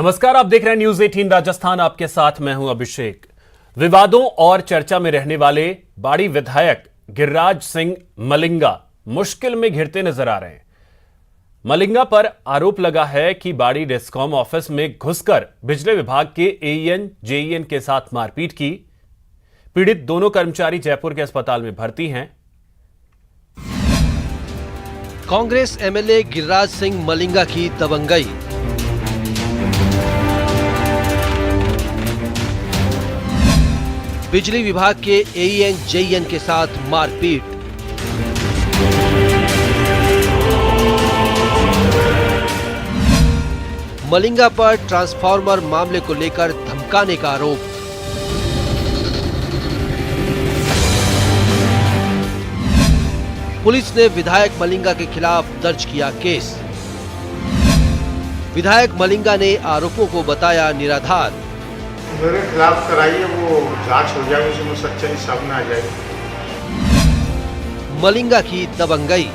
नमस्कार, आप देख रहे हैं न्यूज 18 राजस्थान। आपके साथ मैं हूं अभिषेक। विवादों और चर्चा में रहने वाले बाड़ी विधायक गिरिराज सिंह मलिंगा मुश्किल में घिरते नजर आ रहे हैं। मलिंगा पर आरोप लगा है कि बाड़ी डिस्कॉम ऑफिस में घुसकर बिजली विभाग के एईएन जेईएन के साथ मारपीट की। पीड़ित दोनों कर्मचारी जयपुर के अस्पताल में भर्ती हैं। कांग्रेस एमएलए गिरिराज सिंह मलिंगा की दबंगई। बिजली विभाग के एईएन जेईएन के साथ मारपीट। मलिंगा पर ट्रांसफार्मर मामले को लेकर धमकाने का आरोप। पुलिस ने विधायक मलिंगा के खिलाफ दर्ज किया केस। विधायक मलिंगा ने आरोपों को बताया निराधार। मेरे खिलाफ कराइए, वो जांच हो जाएगी, उसमें सच्चाई सामने आ जाएगी। मलिंगा की दबंगई।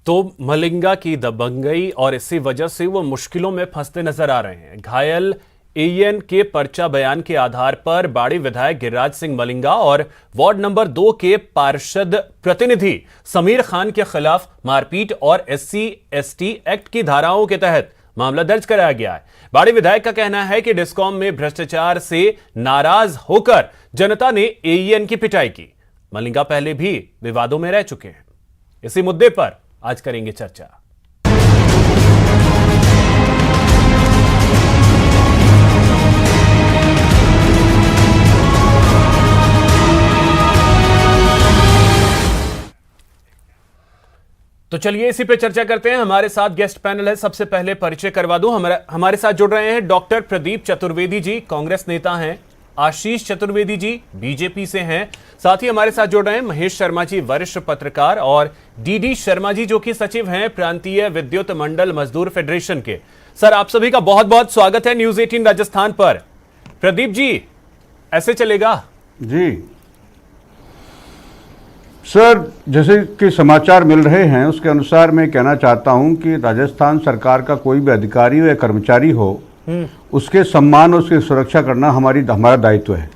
तो मलिंगा की दबंगई और इसी वजह से वो मुश्किलों में फंसते नजर आ रहे हैं। घायल एईएन के पर्चा बयान के आधार पर बाड़ी विधायक गिरिराज सिंह मलिंगा और वार्ड नंबर 2 के पार्षद प्रतिनिधि समीर खान के खिलाफ मारपीट और SC/ST एक्ट की धाराओं के तहत मामला दर्ज कराया गया है। बाड़ी विधायक का कहना है कि डिस्कॉम में भ्रष्टाचार से नाराज होकर जनता ने एईएन की पिटाई की। मलिंगा पहले भी विवादों में रह चुके हैं। इसी मुद्दे पर आज करेंगे चर्चा। तो चलिए इसी पे चर्चा करते हैं। हमारे साथ गेस्ट पैनल है। सबसे पहले परिचय करवा दूं। हमारे साथ जुड़ रहे हैं डॉक्टर प्रदीप चतुर्वेदी जी, कांग्रेस नेता हैं। आशीष चतुर्वेदी जी बीजेपी से हैं। साथ ही हमारे साथ जुड़ रहे हैं महेश शर्मा जी, वरिष्ठ पत्रकार, और डीडी शर्मा जी जो कि सचिव हैं प्रांतीय विद्युत मंडल मजदूर फेडरेशन के। सर, आप सभी का बहुत बहुत स्वागत है न्यूज 18 राजस्थान पर। प्रदीप जी, ऐसे चलेगा? जी सर, जैसे कि समाचार मिल रहे हैं उसके अनुसार मैं कहना चाहता हूं कि राजस्थान सरकार का कोई भी अधिकारी हो या कर्मचारी हो, उसके सम्मान और उसकी सुरक्षा करना हमारा दायित्व है।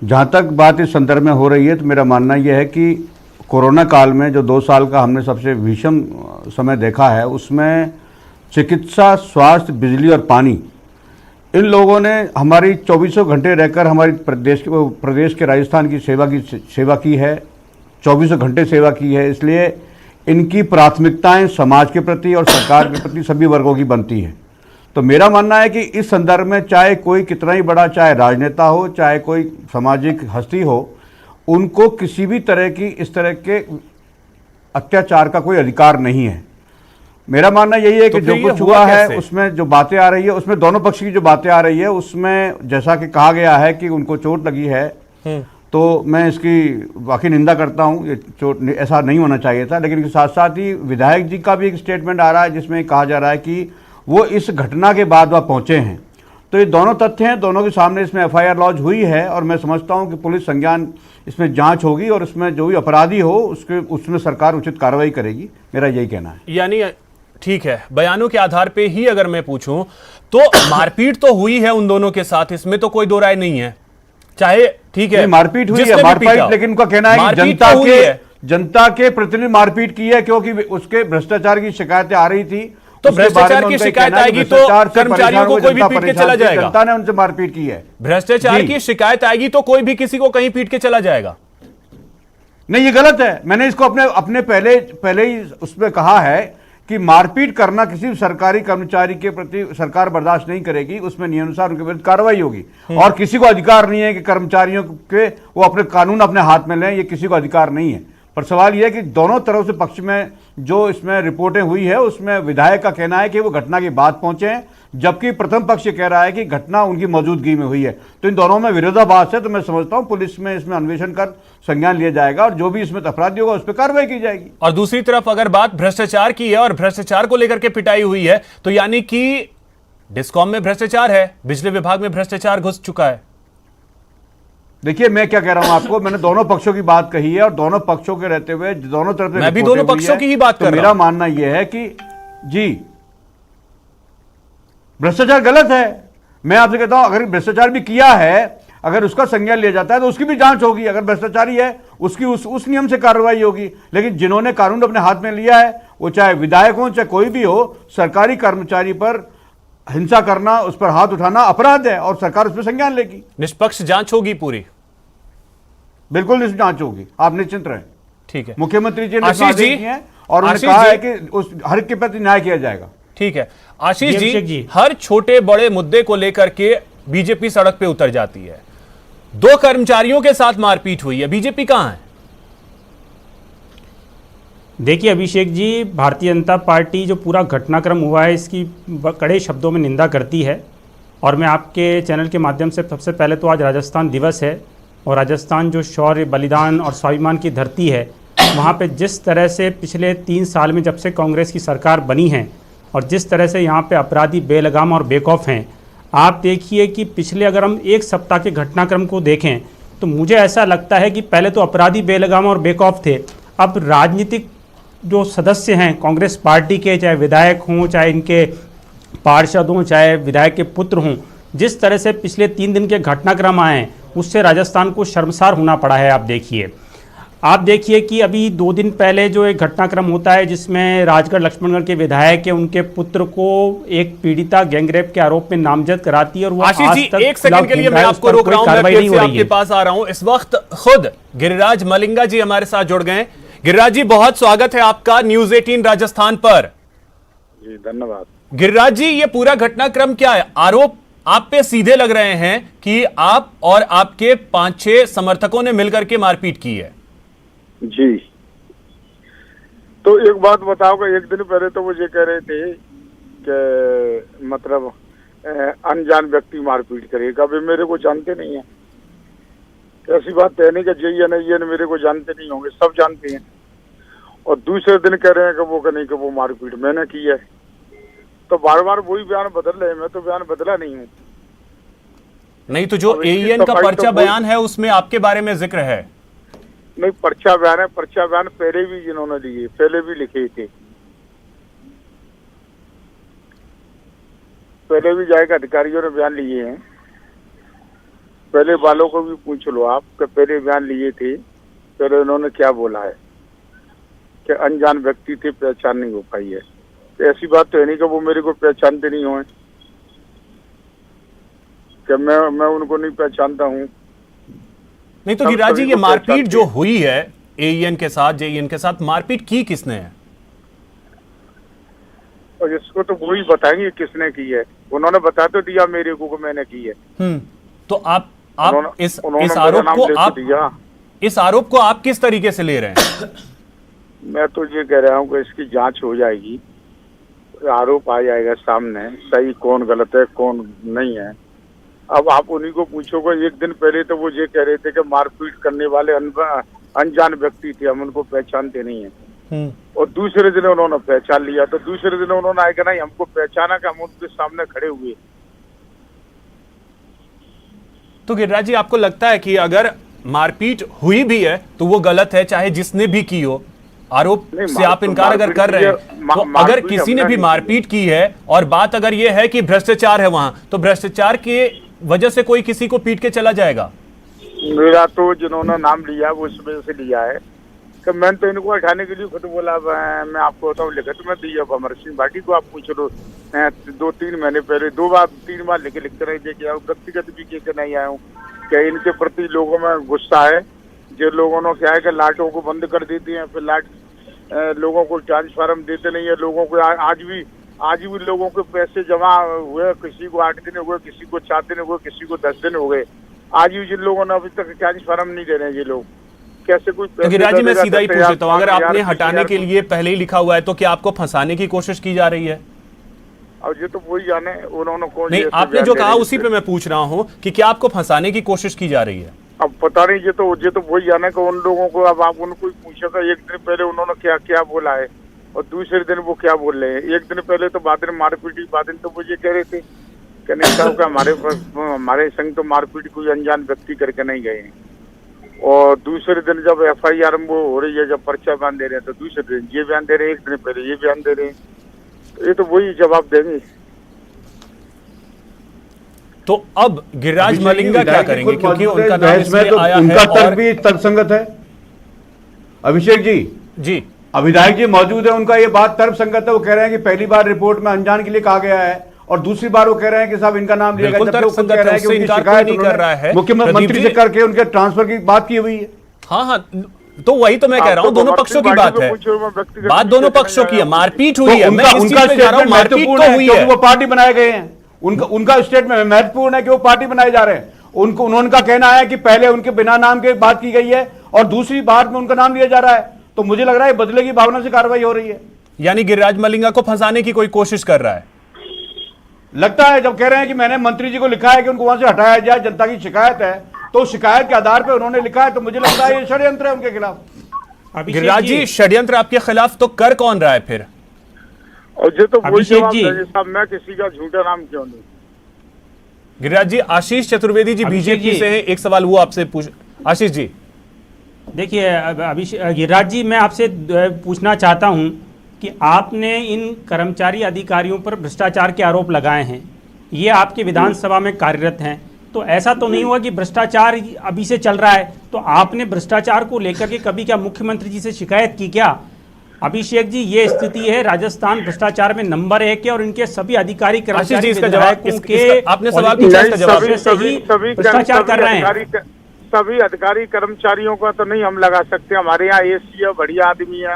जहां तक बात इस संदर्भ में हो रही है तो मेरा मानना यह है कि कोरोना काल में जो 2 साल का हमने सबसे भीषण समय देखा है, उसमें चिकित्सा, स्वास्थ्य, बिजली और पानी, इन लोगों ने हमारी 24 घंटे रहकर हमारी प्रदेश के राजस्थान की सेवा की है, 24 घंटे सेवा की है। इसलिए इनकी प्राथमिकताएं समाज के प्रति और सरकार के प्रति सभी वर्गों की बनती है। तो मेरा मानना है कि इस संदर्भ में चाहे कोई कितना ही बड़ा, चाहे राजनेता हो, चाहे कोई सामाजिक हस्ती हो, उनको किसी भी तरह की इस तरह के अत्याचार का कोई अधिकार नहीं है। मेरा मानना यही है कि जो कुछ हुआ है उसमें जो बातें आ रही है, उसमें दोनों पक्ष की जो बातें आ रही है, उसमें जैसा कि कहा गया है कि उनको चोट लगी है, तो मैं इसकी वाकई निंदा करता हूं। ये चोट ऐसा नहीं होना चाहिए था। लेकिन साथ साथ ही विधायक जी का भी एक स्टेटमेंट आ रहा है जिसमें कहा जा रहा है कि वो इस घटना के बाद वह पहुंचे हैं। तो ये दोनों तथ्य हैं, दोनों के सामने इसमें FIR लॉन्च हुई है और मैं समझता हूं कि पुलिस संज्ञान इसमें जांच होगी और इसमें जो भी अपराधी हो उसमें सरकार उचित कार्रवाई करेगी। मेरा यही कहना है। यानी ठीक है, बयानों के आधार पे ही अगर मैं पूछूं तो मारपीट तो हुई है उन दोनों के साथ, इसमें तो कोई दो राय नहीं है। चाहे ठीक है मारपीट हुई है, लेकिन उनका कहना है कि जनता के प्रतिनिधि मारपीट की है क्योंकि उसके भ्रष्टाचार की शिकायतें आ रही थी। तो भ्रष्टाचार की शिकायत आएगी तो कर्मचारियों को कोई भी पीट के चला जाएगा। जनता ने उनसे मारपीट की है। भ्रष्टाचार की शिकायत आएगी तो कोई भी किसी को कहीं पीट के चला जाएगा। नहीं, ये गलत है। मैंने इसको अपने पहले ही उसमें कहा है कि मारपीट करना किसी सरकारी कर्मचारी के प्रति सरकार बर्दाश्त नहीं करेगी। उसमें नियमानुसार उनके विरुद्ध कार्रवाई होगी और किसी को अधिकार नहीं है कि कर्मचारियों के वो अपने कानून अपने हाथ में लें। ये किसी को अधिकार नहीं है। पर सवाल यह है कि दोनों तरफ से पक्ष में जो इसमें रिपोर्टें हुई है उसमें विधायक का कहना है कि वो घटना के बाद पहुंचे हैं, जबकि प्रथम पक्ष कह रहा है कि घटना उनकी मौजूदगी में हुई है। तो इन दोनों में विरोधाभास है। तो मैं समझता हूं पुलिस में इसमें अन्वेषण कर संज्ञान लिया जाएगा और जो भी इसमें अपराधी होगा उस पर कार्रवाई की जाएगी। और दूसरी तरफ अगर बात भ्रष्टाचार की है और भ्रष्टाचार को लेकर के पिटाई हुई है, तो यानी कि कि। डिस्कॉम में भ्रष्टाचार है, बिजली विभाग में भ्रष्टाचार घुस चुका है। तो यानी कि डिस्कॉम में भ्रष्टाचार घुस चुका है। देखिए मैं क्या कह रहा हूं आपको, मैंने दोनों पक्षों की बात कही है और दोनों पक्षों के रहते हुए दोनों तरफ से मैं भी रिपोर्टें दोनों हुई पक्षों है। की ही बात तो कर रहा मेरा हूं। मानना यह है कि जी भ्रष्टाचार गलत है। मैं आपसे कहता हूं अगर भ्रष्टाचार भी किया है, अगर उसका संज्ञान लिया जाता है तो उसकी भी जांच होगी। अगर भ्रष्टाचारी है उसकी उस नियम से कार्रवाई होगी। लेकिन जिन्होंने कानून अपने हाथ में लिया है, वो चाहे विधायक हो चाहे कोई भी हो, सरकारी कर्मचारी पर हिंसा करना, उस पर हाथ उठाना अपराध है और सरकार उस पर संज्ञान लेगी। निष्पक्ष जांच होगी पूरी, बिल्कुल इस जांच होगी, आप निश्चिंत रहें। ठीक है। मुख्यमंत्री जी ने आशीष आदेश जी, दिए हैं और उन्होंने आशीष कहा जी, है कि उस हर एक के प्रति न्याय किया जाएगा। ठीक है आशीष अभिषेक जी, जी। हर छोटे बड़े मुद्दे को लेकर के बीजेपी सड़क पे उतर जाती है। 2 कर्मचारियों के साथ मारपीट हुई है, बीजेपी कहां है? देखिए अभिषेक जी, भारतीय जनता पार्टी जो पूरा घटनाक्रम हुआ है इसकी कड़े शब्दों में निंदा करती है। और मैं आपके चैनल के माध्यम से सबसे पहले तो आज राजस्थान दिवस है और राजस्थान जो शौर्य, बलिदान और स्वाभिमान की धरती है, वहाँ पे जिस तरह से पिछले 3 साल में जब से कांग्रेस की सरकार बनी है और जिस तरह से यहाँ पे अपराधी बेलगाम और बेखौफ हैं, आप देखिए कि पिछले अगर हम 1 सप्ताह के घटनाक्रम को देखें तो मुझे ऐसा लगता है कि पहले तो अपराधी बेलगाम और बेखौफ थे, अब राजनीतिक जो सदस्य हैं कांग्रेस पार्टी के, चाहे विधायक हों, चाहे इनके पार्षद हों, चाहे विधायक के पुत्र हों, जिस तरह से पिछले 3 दिन के घटनाक्रम आए हैं उससे राजस्थान को शर्मसार होना पड़ा है। आप देखिए कि अभी 2 दिन पहले जो एक घटनाक्रम होता है जिसमें राजगढ़ लक्ष्मणगढ़ के विधायक के उनके पुत्र को एक पीड़िता गैंगरेप के आरोप में नामजद कराती है और वो आशीष आज जी, तक 1 सेकंड के लिए मैं आपको रोक रहा हूं, मैं फिर से आपके पास आ रहा हूं। इस वक्त खुद गिरिराज मलिंगा जी हमारे साथ जुड़ गए। गिरिराज जी, बहुत स्वागत है आपका न्यूज 18 राजस्थान पर। जी धन्यवाद। गिरिराज जी, ये पूरा घटनाक्रम क्या है? आरोप आप पे सीधे लग रहे हैं कि आप और आपके 5-6 समर्थकों ने मिलकर के मारपीट की है। जी, तो एक बात बताओ कि एक दिन पहले तो वो ये कह रहे थे कि मतलब अनजान व्यक्ति मारपीट करेगा। वे मेरे को जानते नहीं है, ऐसी बात है नहीं कि ये मेरे को जानते नहीं होंगे, सब जानते हैं। और दूसरे दिन कह रहे हैं कि वो नहीं कि वो मारपीट मैंने की है। तो बार बार वही बयान बदल रहे हैं, मैं तो बयान बदला नहीं हूँ। नहीं तो जो एईएन का पर्चा बयान है उसमें आपके बारे में जिक्र है। नहीं, पर्चा बयान है, पर्चा बयान पहले भी जिन्होंने लिए, पहले भी लिखे थे, पहले भी जाएगा अधिकारियों ने बयान लिए हैं। पहले वालों को भी पूछ लो आप कि पहले बयान लिए थे, पहले उन्होंने क्या बोला है कि अनजान व्यक्ति थे, पहचान नहीं हो पाई है। तो ऐसी बात तो है नहीं कि वो मेरे को पहचानते नहीं हो, कि मैं उनको नहीं पहचानता हूँ। नहीं तो गिरिराज जी, ये मारपीट जो हुई है एईएन के साथ, जेईएन के साथ, मारपीट की किसने है? और इसको तो वही बताएंगे किसने की है। उन्होंने बता तो दिया मेरे को कि मैंने की है। तो आप इस आरोप को आप किस तरीके से ले रहे हैं? मैं तो ये कह रहा हूँ कि इसकी जांच हो जाएगी, आरोप आ जाएगा सामने, सही कौन गलत है कौन नहीं है। अब आप उन्हीं को पूछोगे। एक दिन पहले तो वो ये कह रहे थे कि मारपीट करने वाले अनजान व्यक्ति थे, हम उनको पहचानते नहीं है। और दूसरे दिन उन्होंने पहचान लिया, तो दूसरे दिन उन्होंने आया कि नहीं हमको पहचाना कि हम उनके सामने खड़े हुए। तो गिरिराज जी, आपको लगता है कि अगर मारपीट हुई भी है तो वो गलत है, चाहे जिसने भी की हो? आरोप से आप इनकार अगर कर रहे हैं तो अगर किसी ने भी मारपीट की है और बात अगर ये है कि भ्रष्टाचार है वहां, तो भ्रष्टाचार के वजह से कोई किसी को पीट के चला जाएगा? मेरा तो जिन्होंने नाम लिया वो इस वजह से लिया है कि मैंने तो इनको हटाने के लिए खुद बोला। मैं आपको बताऊँ, लिखित में दी है अमर सिंह भाटी को, आप पूछ लो। 2-3 महीने पहले 2-3 बार लिखते रहे थे कि व्यक्तिगत भी के नहीं आया हूँ क्या इनके प्रति लोगों में गुस्सा है। जो लोगों ने क्या है कि लाटों को बंद कर देते हैं, फिर लाट लोगों को ट्रांसफार्म देते नहीं है। लोगों को आज भी लोगों के पैसे जमा हुए, किसी को 8 दिन हुए, किसी को 4 दिन हुए, किसी को 10 दिन हो गए। आज भी जिन लोगों ने अभी तक ट्रांसफार्म नहीं दे रहे हैं ये लोग, कैसे कोई तो गिरिराज जी, मैं सीधा ही पूछ लेता हूँ, अगर आपने हटाने के लिए पहले ही लिखा हुआ है तो क्या आपको फंसाने की कोशिश की जा रही है? और ये तो वही जाने उन्होंने कौन। नहीं, आपने जो कहा उसी पे मैं पूछ रहा हूँ कि क्या आपको फंसाने की कोशिश की जा रही है? अब पता नहीं, ये तो वही जाने कि उन लोगों को। अब आप उनको ही पूछेगा एक दिन पहले उन्होंने क्या क्या बोला है और दूसरे दिन वो क्या बोल रहे हैं। एक दिन पहले तो बाद में मारपीट, बाद में तो वो ये कह रहे थे कि नहीं साहब का हमारे संग तो मारपीट कोई अनजान व्यक्ति करके नहीं गए हैं। और दूसरे दिन जब FIR वो हो रही है, जब पर्चा बयान दे रहे हैं, तो दूसरे दिन ये बयान दे रहे हैं, एक दिन पहले ये बयान दे रहे हैं। तो ये तो वही जवाब देंगे। तो अब गिरिराज मलिंगा क्या करेंगे, क्योंकि उनका नाम बहस में इसमें तो आया उनका है तर्क और भी तर्कसंगत है। अभिषेक जी विधायक जी मौजूद है, उनका ये बात तर्कसंगत है। वो कह रहे हैं कि पहली बार रिपोर्ट में अनजान के लिए कहा गया है, और दूसरी बार वो कह रहे हैं कि साहब इनका नाम लिया गया, बिल्कुल जबकि वो खुद तर्कसंगत कह रहे है, हैं कि उससे उनकी इनकार शिकायत कोई नहीं कर रहा है। मुख्यमंत्री प्रदीप से जी। करके उनके ट्रांसफर की बात की हुई है। हाँ, तो वही तो मैं कह रहा हूं, दोनों पक्षों की बात है, बात दोनों पक्षों की है। मारपीट हुई है, मैं इस चीज पे जा रहा हूं, मारपीट तो हुई है। वो पार्टी बनाए गए हैं, उनका स्टेटमेंट महत्वपूर्ण है कि वो पार्टी बनाए जा रहे हैं। उनका कहना है कि पहले उनके बिना नाम के बात की गई है और दूसरी बार में उनका नाम लिया जा रहा है। तो मुझे लग रहा है बदले की भावना से कार्रवाई हो रही है। यानी गिरिराज मलिंगा को फंसाने की कोई कोशिश कर रहा है, लगता है। जब कह रहे हैं कि मैंने मंत्री जी को लिखा है कि उनको वहां से हटाया जाए, जनता की शिकायत है, तो शिकायत के आधार पर उन्होंने लिखा है, तो मुझे लगता है ये षड्यंत्र है उनके खिलाफ। गिरिराज जी षड्यंत्र आपके खिलाफ तो कर कौन रहा है फिर? और ये तो वही अभिषेक जवाब जी। देंगे साहब, मैं किसी का झूठा नाम क्यों नहीं। गिरिराज जी, आशीष चतुर्वेदी जी अभिषेक बीजेपी जी। से हैं, एक सवाल वो आपसे पूछ। आशीष जी देखिए गिरिराज जी, मैं आपसे पूछना चाहता हूं कि आपने इन कर्मचारी अधिकारियों पर भ्रष्टाचार के आरोप लगाए हैं, ये आपके विधानसभा में कार्यरत हैं, तो ऐसा तो नहीं हुआ कि भ्रष्टाचार अभी से चल रहा है? तो आपने भ्रष्टाचार को लेकर के कभी क्या मुख्यमंत्री जी से शिकायत की क्या? अभिषेक जी, ये स्थिति है, राजस्थान भ्रष्टाचार में नंबर 1 है और इनके सभी अधिकारी आशीष जी, कर्मचारी इसका जवाब विधायकों के आपने सवाल politics पूछा, इसका जवाब से ही भ्रष्टाचार कर रहे हैं। सभी अधिकारी कर्मचारियों का तो नहीं हम लगा सकते। हमारे यहाँ AC है, बढ़िया आदमी है।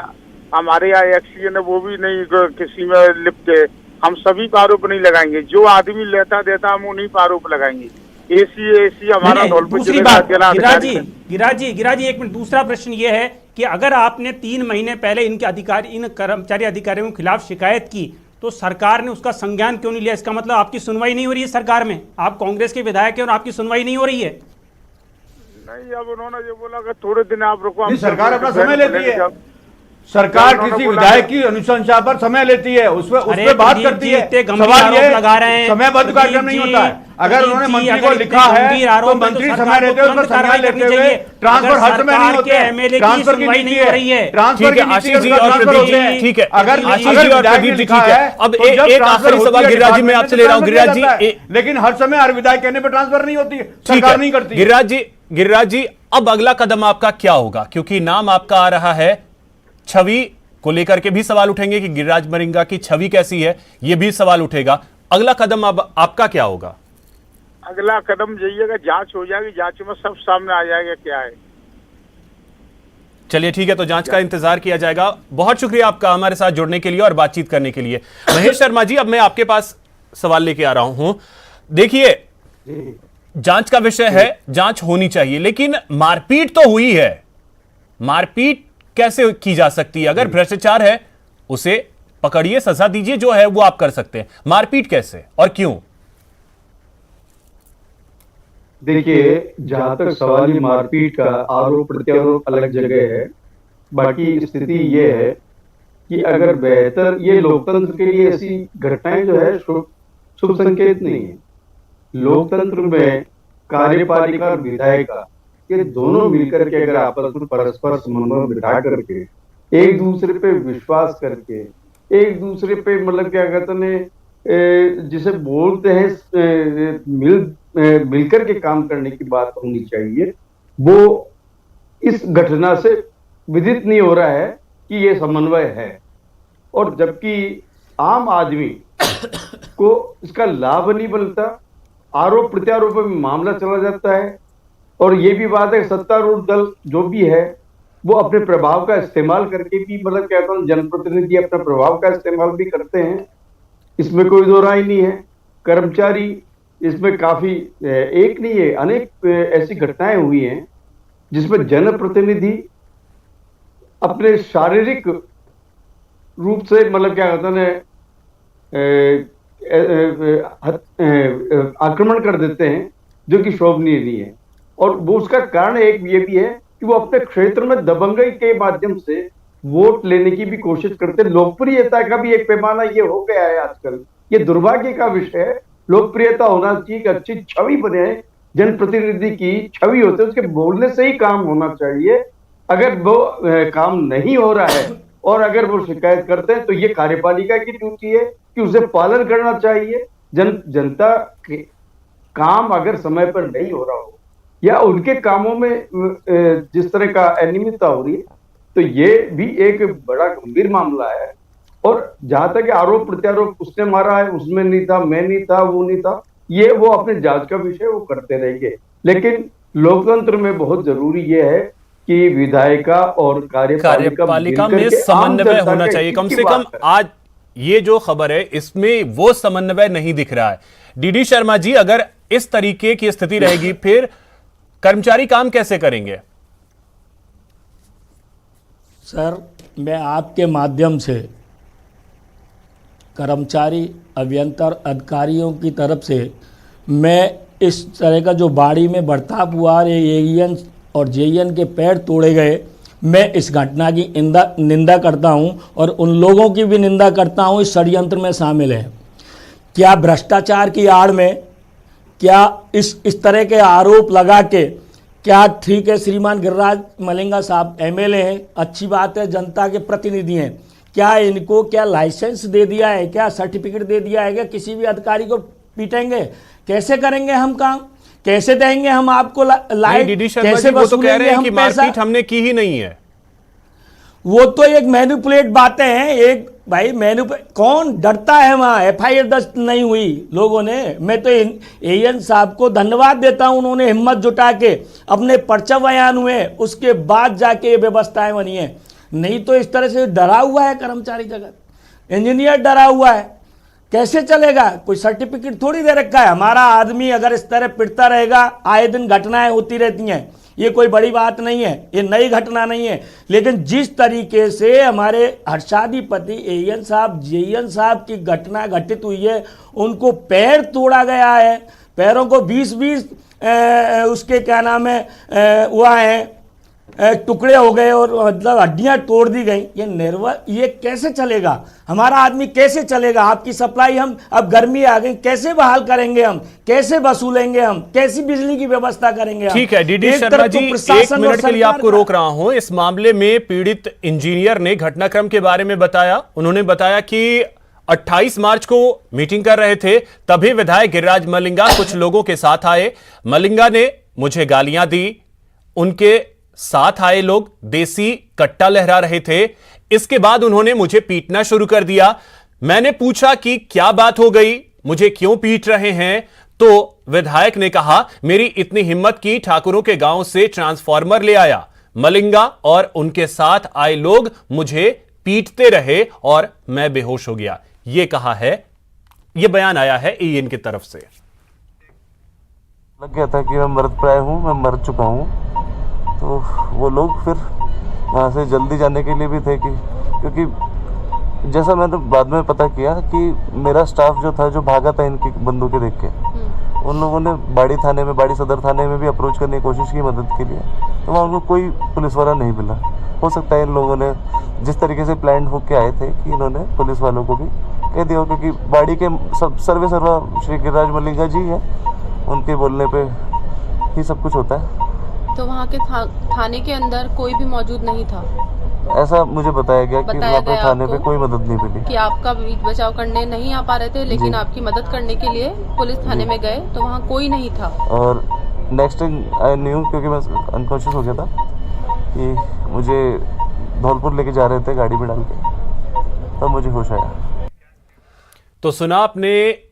हमारे यहाँ एक्सीएन है, वो भी नहीं किसी में लिप्त है। हम सभी पर आरोप नहीं लगाएंगे, जो आदमी लेता देता हम उन्हीं पर आरोप लगाएंगे। AC हमारा धौलपुर दूसरी जिले बात का जिला अधिकारी है। गिरिराज जी एक मिनट, दूसरा प्रश्न ये है कि अगर आपने 3 महीने पहले इन कर्मचारी अधिकारियों के खिलाफ शिकायत की, तो सरकार ने उसका संज्ञान क्यों नहीं लिया? इसका मतलब आपकी सुनवाई नहीं हो रही है सरकार में, आप कांग्रेस के विधायक हैं और आपकी सुनवाई नहीं हो रही है। नहीं, अब उन्होंने ये बोला कि थोड़े दिन आप रुको। सरकार अपना समय लेती है, सरकार किसी विधायक की अनुशंसा पर समय लेती है, उस पर बात करती है। सवाल ये लगा रहे हैं, समयबद्ध कार्यक्रम नहीं होता है। अगर उन्होंने मंत्री को लिखा है तो मंत्री समय लेते हुए, उसका संज्ञान लेते हुए, ट्रांसफर हर समय नहीं होते हैं, ट्रांसफर की नीति है, ट्रांसफर की नीति है, ट्रांसफर होते हैं। ठीक है, अगर आशीष जी और प्रदीप जी, ठीक है। अब एक आखिरी सवाल गिरिराज जी मैं आपसे ले रहा हूँ। गिरिराज जी, लेकिन हर समय हर विधायक कहने पर ट्रांसफर नहीं होती है, सरकार नहीं करती। गिरिराज जी, अब अगला कदम आपका क्या होगा? क्योंकि नाम आपका आ रहा है, छवि को लेकर के भी सवाल उठेंगे कि गिरिराज मलिंगा की छवि कैसी है, यह भी सवाल उठेगा। अगला कदम अब आपका क्या होगा? अगला कदम यही है कि जांच हो जाएगी, जांच में सब सामने आ जाएगा क्या है। चलिए ठीक है, तो जांच का इंतजार किया जाएगा। बहुत शुक्रिया आपका हमारे साथ जुड़ने के लिए और बातचीत करने के लिए। महेश शर्मा जी, अब मैं आपके पास सवाल लेके आ रहा हूं। देखिए, जांच का विषय है, जांच होनी चाहिए, लेकिन मारपीट तो हुई है। मारपीट कैसे की जा सकती है? अगर भ्रष्टाचार है उसे पकड़िए, सजा दीजिए, जो है वो आप कर सकते हैं। मारपीट कैसे और क्यों? देखिए, जहां तक सवाल ही मारपीट का, आरोप प्रत्यारोप अलग जगह है। बाकी स्थिति ये है कि अगर बेहतर, ये लोकतंत्र के लिए ऐसी घटनाएं जो है शुभ संकेत नहीं है। लोकतंत्र में कार्यपालिका और विधायिका ये दोनों मिलकर के अगर आपस में परस्पर समन्वय बिठा करके, एक दूसरे पे विश्वास करके, एक दूसरे पे मतलब क्या कहते हैं, जिसे बोलते हैं मिलकर के काम करने की बात होनी चाहिए। वो इस घटना से विदित नहीं हो रहा है कि ये समन्वय है, और जबकि आम आदमी को इसका लाभ नहीं मिलता, आरोप प्रत्यारोप में मामला चला जाता है। और ये भी बात है, सत्तारूढ़ दल जो भी है वो अपने प्रभाव का इस्तेमाल करके भी, मतलब क्या कहता हूँ, जनप्रतिनिधि अपना प्रभाव का इस्तेमाल भी करते हैं, इसमें कोई दो राय नहीं है। कर्मचारी इसमें काफी, एक नहीं है, अनेक ऐसी घटनाएं हुई हैं जिसमें जनप्रतिनिधि अपने शारीरिक रूप से, मतलब क्या कहते हैं, आक्रमण कर देते हैं, जो कि शोभनीय नहीं है। और वो उसका कारण एक ये भी है कि वो अपने क्षेत्र में दबंगई के माध्यम से वोट लेने की भी कोशिश करते हैं। लोकप्रियता का भी एक पैमाना ये हो गया है आजकल। ये दुर्भाग्य का विषय है लोकप्रियता होना चाहिए, एक अच्छी छवि बने, जनप्रतिनिधि की छवि होती है, उसके बोलने से ही काम होना चाहिए। अगर वो काम नहीं हो रहा है और अगर वो शिकायत करते हैं तो ये कार्यपालिका की ड्यूटी है कि उसे पालन करना चाहिए। जनता के काम अगर समय पर नहीं हो रहा हो या उनके कामों में जिस तरह का अनियमितता हो रही है तो ये भी एक बड़ा गंभीर मामला है। और जहां तक आरोप प्रत्यारोप उसने मारा है, उसमें नहीं था, मैं नहीं था, वो नहीं था, ये वो अपने जांच का विषय वो करते रहेंगे। लेकिन लोकतंत्र में बहुत जरूरी ये है कि विधायिका और कार्यपालिका में समन्वय होना चाहिए। कम से कम आज ये जो खबर है इसमें वो समन्वय नहीं दिख रहा है। डीडी शर्मा जी, अगर इस तरीके की स्थिति रहेगी फिर कर्मचारी काम कैसे करेंगे? सर, मैं आपके माध्यम से कर्मचारी, अभियंता और अधिकारियों की तरफ से मैं इस तरह का जो बाड़ी में बर्ताव हुआ, एईएन और जेईएन के पैर तोड़े गए, मैं इस घटना की निंदा करता हूं और उन लोगों की भी निंदा करता हूं इस षड्यंत्र में शामिल हैं। क्या भ्रष्टाचार की आड़ में, क्या इस तरह के आरोप लगा के, क्या ठीक है श्रीमान गिरिराज मलिंगा साहब एमएलए हैं, अच्छी बात है, जनता के प्रतिनिधि हैं, क्या इनको क्या लाइसेंस दे दिया है, क्या सर्टिफिकेट दे दिया है, क्या किसी भी अधिकारी को पीटेंगे? कैसे करेंगे हम काम? कैसे देंगे हम आपको लाइट? कैसे वो तो कह रहे हैं कि मारपीट हमने की ही नहीं है। वो तो एक मैनिपुलेट बातें हैं। एक भाई कौन डरता है? वहां एफआईआर दर्ज नहीं हुई लोगों ने। मैं तो एएन साहब को धन्यवाद देता हूं, उन्होंने हिम्मत जुटा के अपने पर्चा बयान हुए, उसके बाद जाके ये व्यवस्थाएं बनी है। नहीं तो इस तरह से डरा हुआ है कर्मचारी जगत, इंजीनियर डरा हुआ है, कैसे चलेगा? कोई सर्टिफिकेट थोड़ी दे रखा है। हमारा आदमी अगर इस तरह पिटता रहेगा, आए दिन घटनाएं होती रहती हैं, ये कोई बड़ी बात नहीं है, ये नई घटना नहीं है। लेकिन जिस तरीके से हमारे हर्षाधिपति एएन साहब, जेईएन साहब की घटना घटित हुई है, उनको पैर तोड़ा गया है, पैरों को 20-20 उसके क्या नाम है हुआ है, टुकड़े हो गए और मतलब हड्डियां तोड़ दी गई। ये कैसे चलेगा? हमारा आदमी कैसे चलेगा? आपकी सप्लाई हम अब गर्मी आ गई, कैसे बहाल करेंगे हम? कैसे वसूलेंगे हम? कैसी बिजली की व्यवस्था करेंगे? ठीक है डीडी शर्मा जी, 1 मिनट के लिए आपको रोक रहा हूं। इस मामले में पीड़ित इंजीनियर ने घटनाक्रम के बारे में बताया। उन्होंने बताया कि 28 मार्च को मीटिंग कर रहे थे, तभी विधायक गिरिराज मलिंगा कुछ लोगों के साथ आए। मलिंगा ने मुझे गालियां दी, उनके साथ आए लोग देसी कट्टा लहरा रहे थे। इसके बाद उन्होंने मुझे पीटना शुरू कर दिया। मैंने पूछा कि क्या बात हो गई, मुझे क्यों पीट रहे हैं? तो विधायक ने कहा, मेरी इतनी हिम्मत की ठाकुरों के गांव से ट्रांसफार्मर ले आया। मलिंगा और उनके साथ आए लोग मुझे पीटते रहे और मैं बेहोश हो गया। यह कहा है, यह बयान आया है एएन की तरफ से। लग गया था कि मैं मृतप्राय हूं, मैं मर चुका हूं। तो वो लोग फिर वहाँ से जल्दी जाने के लिए भी थे क्योंकि जैसा मैंने बाद में पता किया कि मेरा स्टाफ जो था, जो भागा था इनकी बंदूकें देख के, उन लोगों ने बाड़ी सदर थाने में भी अप्रोच करने की कोशिश की मदद के लिए, तो वहाँ उनको कोई पुलिस वाला नहीं मिला। हो सकता है इन लोगों ने जिस तरीके से प्लान होके आए थे कि इन्होंने पुलिस वालों को भी कह दिया, क्योंकि बाड़ी के सर्वे सर्वा श्री गिरिराज मलिंगा जी है, उनके बोलने पे ही सब कुछ होता है। तो वहाँ के थाने के अंदर कोई भी मौजूद नहीं था, ऐसा मुझे बताया गया कि वहाँ पे थाने पे कोई मदद नहीं मिली, कि आपका बचाव करने नहीं आ पा रहे थे, लेकिन आपकी मदद करने के लिए पुलिस थाने में गए तो वहाँ कोई नहीं था। और नेक्स्ट आई न्यू, क्योंकि मैं अनकॉन्शियस हो गया था, कि मुझे धौलपुर लेके जा रहे थे गाड़ी में डाल के, तब मुझे होश आया। तो सुना आपने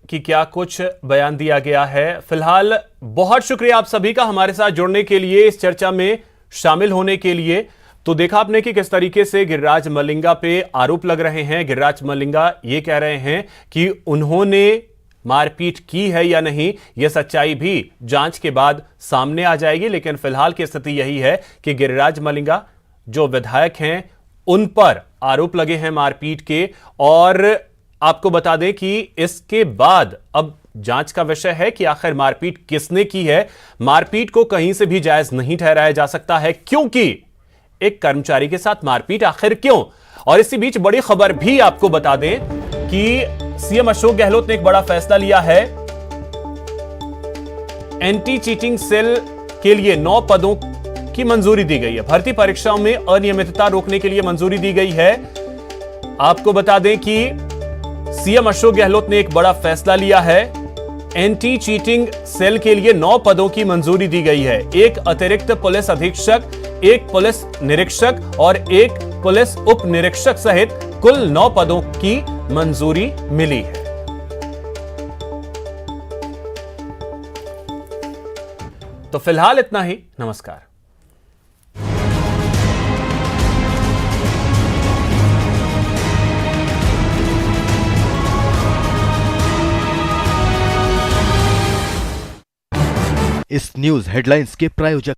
कि क्या कुछ बयान दिया गया है। फिलहाल बहुत शुक्रिया आप सभी का हमारे साथ जुड़ने के लिए, इस चर्चा में शामिल होने के लिए। तो देखा आपने कि किस तरीके से गिरिराज मलिंगा पे आरोप लग रहे हैं। गिरिराज मलिंगा ये कह रहे हैं कि उन्होंने मारपीट की है या नहीं, यह सच्चाई भी जांच के बाद सामने आ जाएगी। लेकिन फिलहाल की स्थिति यही है कि गिरिराज मलिंगा जो विधायक हैं, उन पर आरोप लगे हैं मारपीट के। और आपको बता दें कि इसके बाद अब जांच का विषय है कि आखिर मारपीट किसने की है। मारपीट को कहीं से भी जायज नहीं ठहराया जा सकता है, क्योंकि एक कर्मचारी के साथ मारपीट आखिर क्यों। और इसी बीच बड़ी खबर भी आपको बता दें कि सीएम अशोक गहलोत ने एक बड़ा फैसला लिया है एंटी चीटिंग सेल के लिए 9 पदों की मंजूरी दी गई है। भर्ती परीक्षाओं में अनियमितता रोकने के लिए मंजूरी दी गई है। आपको बता दें कि सीएम अशोक गहलोत ने एक बड़ा फैसला लिया है। एंटी चीटिंग सेल के लिए 9 पदों की मंजूरी दी गई है। एक अतिरिक्त पुलिस अधीक्षक, एक पुलिस निरीक्षक और एक पुलिस उप निरीक्षक सहित कुल 9 पदों की मंजूरी मिली है। तो फिलहाल इतना ही। नमस्कार। इस न्यूज हेडलाइंस के प्रायोजक